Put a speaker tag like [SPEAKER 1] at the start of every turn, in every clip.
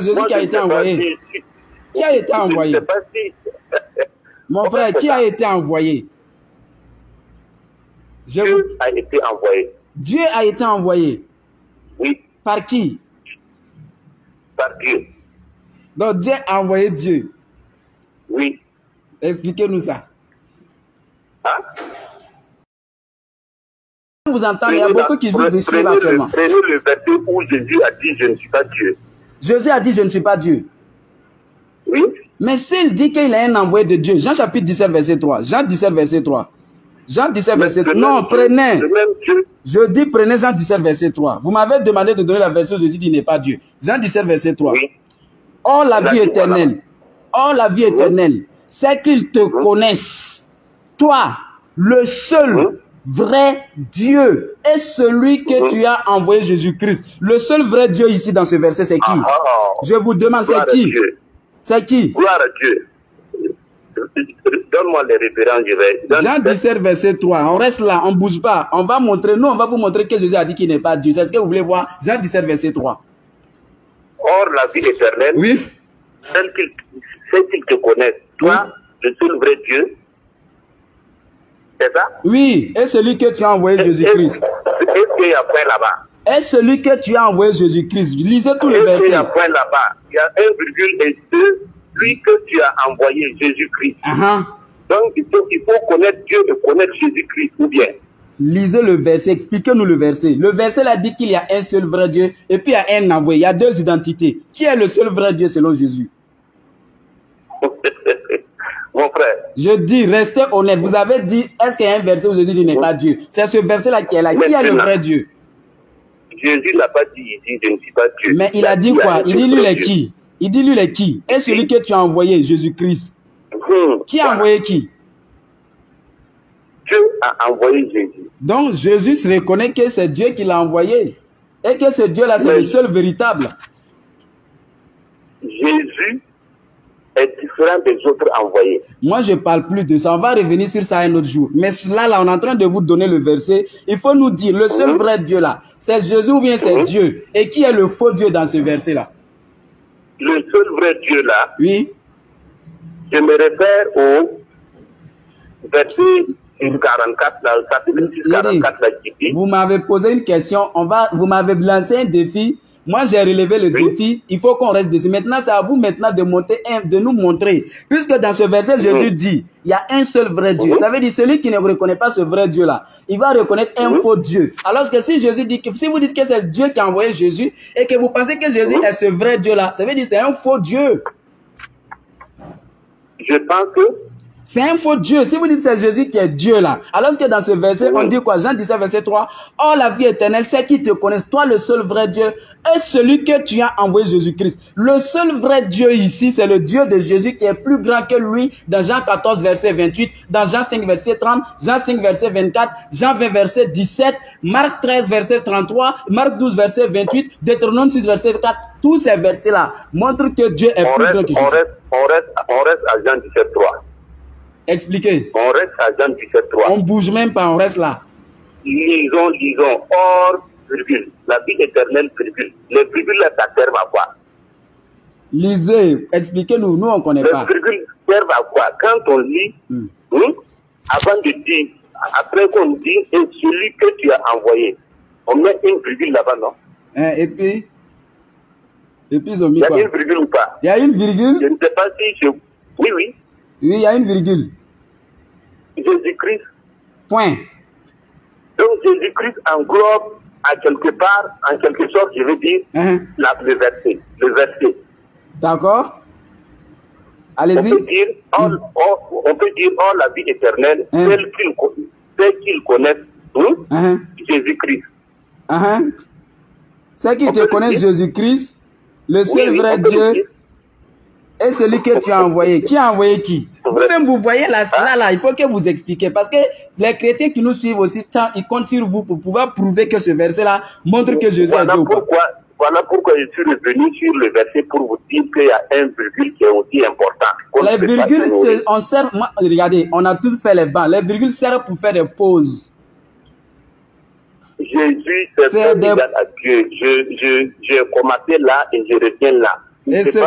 [SPEAKER 1] Jésus qui a été envoyé. Qui a été envoyé?
[SPEAKER 2] Je ne sais pas si...
[SPEAKER 1] Mon frère, qui a été envoyé?
[SPEAKER 2] Dieu a été envoyé.
[SPEAKER 1] Dieu a été envoyé.
[SPEAKER 2] Oui.
[SPEAKER 1] Par qui?
[SPEAKER 2] Par Dieu.
[SPEAKER 1] Donc Dieu a envoyé Dieu.
[SPEAKER 2] Oui.
[SPEAKER 1] Expliquez-nous ça.
[SPEAKER 2] Hein?
[SPEAKER 1] Vous entendez, il y a beaucoup qui vous suivent actuellement.
[SPEAKER 2] Prenez le verset où Jésus a dit « Je ne suis pas Dieu ».
[SPEAKER 1] Jésus a dit « Je ne suis pas Dieu ».
[SPEAKER 2] Oui.
[SPEAKER 1] Mais s'il dit qu'il est un envoyé de Dieu, Jean chapitre 17, verset 3. Jean 17, verset 3. Jean 17, verset 3. Non, prenez. Je dis prenez Jean 17, verset 3. Vous m'avez demandé de donner la version où Jésus dit n'est pas Dieu. Jean 17, verset 3. Oui. Or la vie éternelle. Or la vie éternelle, c'est qu'ils te connaissent. Toi, le seul vrai Dieu est celui que tu as envoyé Jésus-Christ. Le seul vrai Dieu ici dans ce verset, c'est qui? Je vous demande, c'est qui? C'est qui?
[SPEAKER 2] Gloire à Dieu. Donne-moi les références, je vais...
[SPEAKER 1] Jean 17, verset 3. On reste là, on ne bouge pas. On va montrer, nous, on va vous montrer que Jésus a dit qu'il n'est pas Dieu. C'est ce que vous voulez voir? Jean 17, verset 3.
[SPEAKER 2] Or, la vie éternelle,
[SPEAKER 1] oui,
[SPEAKER 2] celle qu'ils te connaissent. Toi, le seul vrai Dieu, c'est ça?
[SPEAKER 1] Oui, et celui que tu as envoyé Jésus-Christ.
[SPEAKER 2] Est-ce qu'il y a point là-bas?
[SPEAKER 1] Et celui que tu as envoyé Jésus-Christ. Lisez tous les versets.
[SPEAKER 2] Il y a point là-bas. Il y a 1,2. Lui que tu as envoyé, Jésus-Christ. Donc, il faut connaître Dieu et connaître Jésus-Christ, ou bien.
[SPEAKER 1] Lisez le verset, expliquez-nous le verset. Le verset là dit qu'il y a un seul vrai Dieu et puis il y a un envoyé. Il y a deux identités. Qui est le seul vrai Dieu selon Jésus?
[SPEAKER 2] Mon frère.
[SPEAKER 1] Je dis, restez honnête. Vous avez dit, est-ce qu'il y a un verset où Jésus dit n'est pas Dieu? C'est ce verset là qui est là. Qui est le vrai Dieu?
[SPEAKER 2] Jésus n'a pas dit, il dit, je ne suis pas Dieu.
[SPEAKER 1] Mais il a dit quoi? Il dit, lui les qui? Il dit, lui les qui? Et celui que tu as envoyé, Jésus-Christ. Qui a envoyé qui?
[SPEAKER 2] Dieu a envoyé Jésus.
[SPEAKER 1] Donc Jésus se reconnaît que c'est Dieu qui l'a envoyé. Et que ce Dieu-là, c'est le seul véritable.
[SPEAKER 2] Jésus est différent des autres envoyés.
[SPEAKER 1] Moi, je ne parle plus de ça. On va revenir sur ça un autre jour. Mais là, on est en train de vous donner le verset. Il faut nous dire, le seul vrai Dieu là, c'est Jésus ou bien c'est Dieu? Et qui est le faux Dieu dans ce verset-là?
[SPEAKER 2] Le seul vrai Dieu là,
[SPEAKER 1] oui.
[SPEAKER 2] Je me réfère au verset 44, là, chapitre 44, là, qui dit.
[SPEAKER 1] Vous m'avez posé une question, vous m'avez lancé un défi. Moi, j'ai relevé le défi. Il faut qu'on reste dessus. Maintenant, c'est à vous maintenant de nous montrer. Puisque dans ce verset, Jésus dit, il y a un seul vrai Dieu. Ça veut dire, celui qui ne reconnaît pas ce vrai Dieu-là, il va reconnaître un faux Dieu. Alors que si Jésus dit si vous dites que c'est Dieu qui a envoyé Jésus et que vous pensez que Jésus est ce vrai Dieu-là, ça veut dire que c'est un faux Dieu.
[SPEAKER 2] Je pense que
[SPEAKER 1] c'est un faux Dieu. Si vous dites que c'est Jésus qui est Dieu là, alors que dans ce verset, on dit quoi? Jean 17, verset 3. Or la vie éternelle, c'est qu'ils te connaissent, toi le seul vrai Dieu, et celui que tu as envoyé Jésus-Christ. Le seul vrai Dieu ici, c'est le Dieu de Jésus qui est plus grand que lui dans Jean 14, verset 28, dans Jean 5, verset 30, Jean 5, verset 24, Jean 20, verset 17, Marc 13, verset 33, Marc 12, verset 28, Deutéronome 6, verset 4. Tous ces versets-là montrent que Dieu est plus grand que Jésus.
[SPEAKER 2] On reste à Jean 17, 3.
[SPEAKER 1] Expliquez.
[SPEAKER 2] On reste à Jean 17, 3.
[SPEAKER 1] On ne bouge même pas, on reste là.
[SPEAKER 2] Lisons. Or, virgule, la vie éternelle, virgule. Les virgules là, ça sert à quoi?
[SPEAKER 1] Lisez, expliquez-nous, nous on ne connaît pas.
[SPEAKER 2] Les virgules servent à quoi? Quand on lit, avant de dire, après qu'on dit, et celui que tu as envoyé, on met une virgule là-bas, non?
[SPEAKER 1] Et puis ils ont mis quoi?
[SPEAKER 2] Il y a une virgule ou pas?
[SPEAKER 1] Il y a une virgule?
[SPEAKER 2] Je ne sais pas si je... Oui.
[SPEAKER 1] Oui, il y a une virgule.
[SPEAKER 2] Jésus-Christ.
[SPEAKER 1] Point.
[SPEAKER 2] Donc Jésus-Christ englobe à quelque part, en quelque sorte, je veux dire, le verset. D'accord. Allez-y. On peut dire, la vie éternelle, celle qu'ils connaissent, Jésus-Christ.
[SPEAKER 1] Ceux qui te connaissent Jésus-Christ, le seul vrai Dieu, et celui que tu as envoyé. Qui a envoyé qui? Vous-même, vous voyez là, il faut que vous expliquiez. Parce que les chrétiens qui nous suivent aussi, ils comptent sur vous pour pouvoir prouver que ce verset-là montre que Jésus est Dieu.
[SPEAKER 2] Voilà pourquoi je suis revenu sur le verset pour vous dire qu'il y a un virgule qui est aussi important.
[SPEAKER 1] Les virgules, regardez, on a tous fait les bancs. Les virgules servent pour faire des pauses.
[SPEAKER 2] Jésus, c'est égal à Dieu. J'ai commencé là et je reviens là.
[SPEAKER 1] Et ce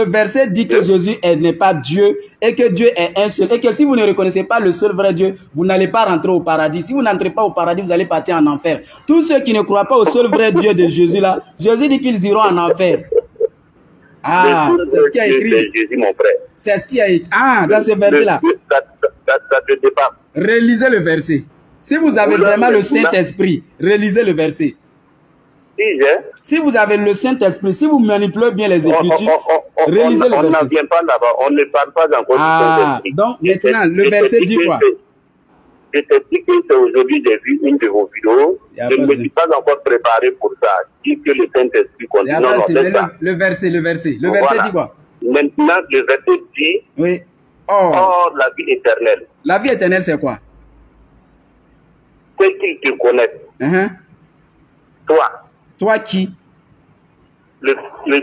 [SPEAKER 1] verset dit que Jésus n'est pas Dieu et que Dieu est un seul. Et que si vous ne reconnaissez pas le seul vrai Dieu, vous n'allez pas rentrer au paradis. Si vous n'entrez pas au paradis, vous allez partir en enfer. Tous ceux qui ne croient pas au seul vrai Dieu de Jésus là, Jésus dit qu'ils iront en enfer. Ah, c'est ce qui a écrit. C'est ce qui a écrit. Ah, dans ce verset-là. Relisez le verset. Si vous avez vraiment le Saint-Esprit, relisez le verset. Si vous avez le Saint-Esprit, si vous manipulez bien les Écritures, relisez le verset.
[SPEAKER 2] On n'en vient pas là-bas, on ne parle pas encore du Saint-Esprit.
[SPEAKER 1] Donc maintenant, le verset dit quoi?
[SPEAKER 2] Je t'explique que aujourd'hui j'ai vu une de vos vidéos. Je ne me suis pas encore préparé pour ça. Dis que le Saint-Esprit continue. Non,
[SPEAKER 1] le verset dit quoi?
[SPEAKER 2] Maintenant, le verset dit,
[SPEAKER 1] oui.
[SPEAKER 2] Or la vie éternelle.
[SPEAKER 1] La vie éternelle, c'est quoi?
[SPEAKER 2] C'est qu'ils te connaissent. Toi.
[SPEAKER 1] Toi qui?
[SPEAKER 2] Le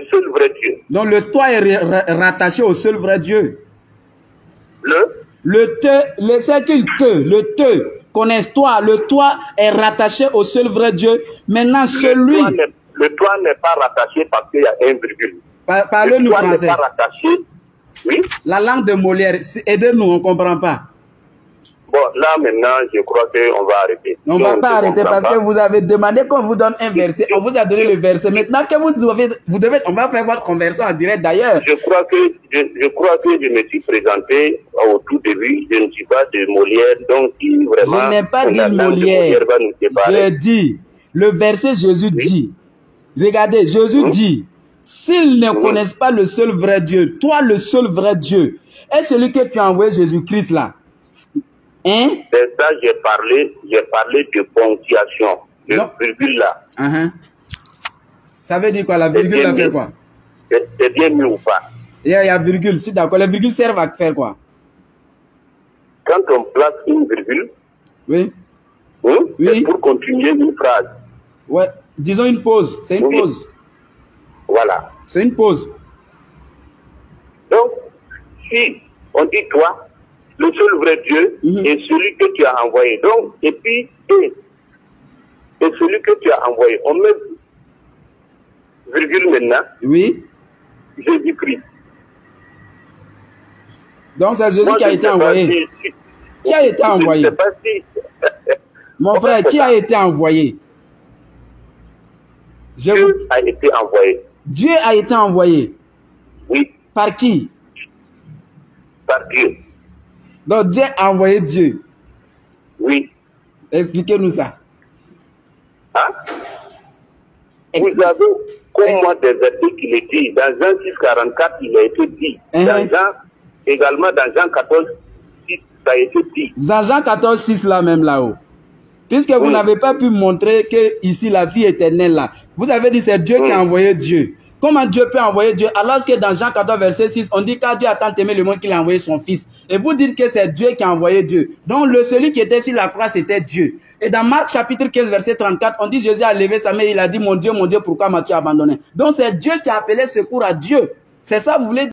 [SPEAKER 2] seul vrai Dieu.
[SPEAKER 1] Donc le toi est rattaché au seul vrai Dieu. C'est qu'il le te connaisse toi. Le toi est rattaché au seul vrai Dieu. Maintenant celui.
[SPEAKER 2] Le toi n'est pas rattaché parce qu'il y a un virgule.
[SPEAKER 1] Parlez-nous français.
[SPEAKER 2] Le toi n'est pas rattaché. Oui.
[SPEAKER 1] La langue de Molière, aidez-nous, on ne comprend pas.
[SPEAKER 2] Bon, là maintenant, je crois qu'on va arrêter.
[SPEAKER 1] On ne va pas arrêter parce que vous avez demandé qu'on vous donne un verset. On vous a donné le verset. Maintenant que on va faire votre conversion en direct d'ailleurs.
[SPEAKER 2] Je crois que je me suis présenté au tout début. Je ne suis pas de Molière. Donc, si vraiment.
[SPEAKER 1] Je n'ai pas dit Molière. Je dis, le verset Jésus dit. Regardez, Jésus dit, s'ils ne connaissent pas le seul vrai Dieu, toi le seul vrai Dieu, est celui que tu as envoyé Jésus-Christ là. Hein?
[SPEAKER 2] C'est ça, j'ai parlé de ponctuation. Le virgule là.
[SPEAKER 1] Ça veut dire quoi? La virgule là fait quoi?
[SPEAKER 2] C'est bien mis ou pas?
[SPEAKER 1] Il y a virgule, si d'accord. Les virgules servent à faire quoi?
[SPEAKER 2] Quand on place une virgule,
[SPEAKER 1] oui.
[SPEAKER 2] C'est pour continuer une phrase.
[SPEAKER 1] Ouais, disons une pause. C'est une pause.
[SPEAKER 2] Voilà.
[SPEAKER 1] C'est une pause.
[SPEAKER 2] Donc, si on dit toi, le seul vrai Dieu est celui que tu as envoyé. Donc, et puis, et celui que tu as envoyé. On met virgule maintenant.
[SPEAKER 1] Oui.
[SPEAKER 2] Jésus-Christ.
[SPEAKER 1] Donc, c'est Jésus qui a été envoyé. Qui a été envoyé?
[SPEAKER 2] Je ne sais pas si...
[SPEAKER 1] Mon frère, qui a été envoyé?
[SPEAKER 2] Dieu a été envoyé.
[SPEAKER 1] Dieu a été envoyé.
[SPEAKER 2] Oui.
[SPEAKER 1] Par qui?
[SPEAKER 2] Par Dieu.
[SPEAKER 1] Donc Dieu a envoyé Dieu.
[SPEAKER 2] Oui.
[SPEAKER 1] Expliquez-nous ça.
[SPEAKER 2] Hein? Vous avez, comme moi, des versets qui le disent. Dans Jean 6,44, il a été dit. Également dans Jean 14,6, ça a été dit.
[SPEAKER 1] Dans Jean 14,6 là même là-haut. Puisque vous n'avez pas pu montrer que ici la vie éternelle là. Vous avez dit c'est Dieu qui a envoyé Dieu. Comment Dieu peut envoyer Dieu alors que dans Jean 14 verset 6 on dit qu'à Dieu a tant aimé le monde qu'il a envoyé son fils. Et vous dites que c'est Dieu qui a envoyé Dieu. Donc celui qui était sur la croix c'était Dieu. Et dans Marc chapitre 15 verset 34 on dit Jésus a levé sa main et il a dit mon Dieu pourquoi m'as-tu abandonné. Donc c'est Dieu qui a appelé secours à Dieu. C'est ça vous voulez dire?